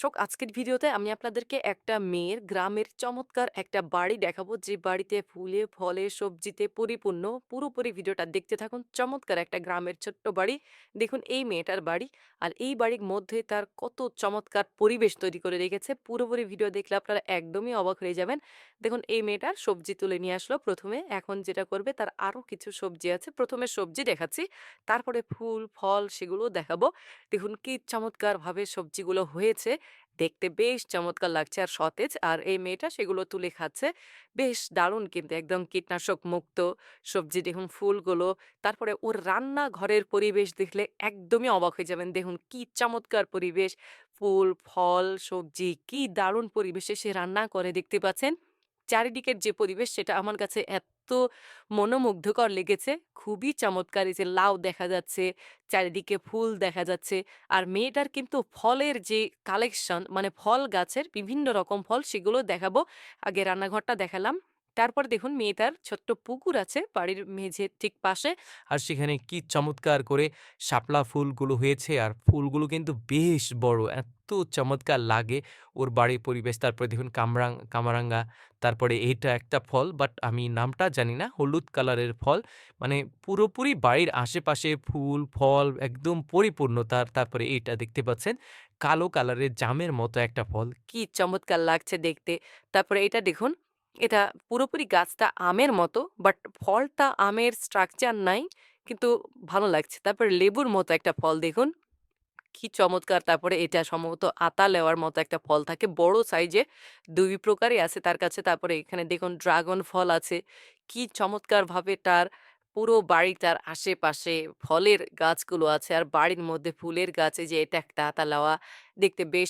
দর্শক, আজকের ভিডিওতে আমি আপনাদেরকে একটা মেয়ের গ্রামের চমৎকার একটা বাড়ি দেখাবো, যে বাড়িতে ফুলে ফলে সবজিতে পরিপূর্ণ। পুরোপুরি ভিডিওটা দেখতে থাকুন। চমৎকার একটা গ্রামের ছোট্ট বাড়ি। দেখুন এই মেয়েটার বাড়ি, আর এই বাড়ির মধ্যে তার কত চমৎকার পরিবেশ তৈরি করে রেখেছে। পুরোপুরি ভিডিও দেখলে আপনারা একদমই অবাক হয়ে যাবেন। দেখুন এই মেয়েটার সবজি তুলে নিয়ে আসলো প্রথমে। এখন যেটা করবে, তার আরো কিছু সবজি আছে, প্রথমে সবজি দেখাচ্ছি, তারপরে ফুল ফল সেগুলো দেখাবো। দেখুন কি চমৎকার ভাবে সবজিগুলো হয়েছে, দেখতে বেশ চমৎকার লাগছে আর সতেজ। আর এই মেয়েটা সেগুলো তুলে খাচ্ছে। বেশ দারুণ, কিন্তু একদম কীটনাশক মুক্ত সবজি। দেখুন ফুলগুলো, তারপরে ওর রান্নাঘরের পরিবেশ দেখলে একদমই অবাক হয়ে যাবেন। দেখুন কি চমৎকার পরিবেশ, ফুল ফল সবজি, কি দারুণ পরিবেশে সে রান্না করে, দেখতে পাচ্ছেন। চারিদিকের যে পরিবেশ সেটা আমার কাছে এত মনোমুগ্ধকর লেগেছে, খুবই চমৎকার। এই যে লাউ দেখা যাচ্ছে, চারিদিকে ফুল দেখা যাচ্ছে। আর মেয়েটার কিন্তু ফলের যে কালেকশন, মানে ফল গাছের বিভিন্ন রকম ফল, সেগুলো দেখাবো। আগে রান্নাঘরটা দেখালাম। তারপর দেখুন মেয়েটার ছোট্ট পুকুর আছে বাড়ির মেঝের ঠিক পাশে। আর সেখানে কি চমৎকার করে শাপলা ফুলগুলো হয়েছে, আর ফুলগুলো কিন্তু বেশ বড়। এত চমৎকার লাগে ওর বাড়ির পরিবেশ। তারপরে দেখুন কামরাঙ্গা, তারপরে এইটা একটা ফল, বাট আমি নামটা জানি না, হলুদ কালারের ফল। মানে পুরোপুরি বাড়ির আশেপাশে ফুল, ফল একদম পরিপূর্ণ। তারপরে এইটা দেখতে পাচ্ছেন, কালো কালারের জামের মতো একটা ফল। কি চমৎকার লাগছে দেখতে। তারপরে এটা দেখুন, এটা পুরোপুরি গাছটা আমের মতো, বাট ফলটা আমের স্ট্রাকচার নাই, কিন্তু ভালো লাগছে। তারপরে লেবুর মতো একটা ফল দেখুন, কি চমৎকার! তারপরে এটা সম্ভবত আতা লেওয়ার মতো একটা ফল থাকে, বড় সাইজে। ২ প্রকারই আছে তার কাছে। তারপরে এখানে দেখুন ড্রাগন ফল আছে। কি চমৎকারভাবে তার পুরো বাড়িটার আশেপাশে ফলের গাছগুলো আছে, আর বাড়ির মধ্যে ফুলের গাছ। এই যে এটা একটা আতা লেওয়া, দেখতে বেশ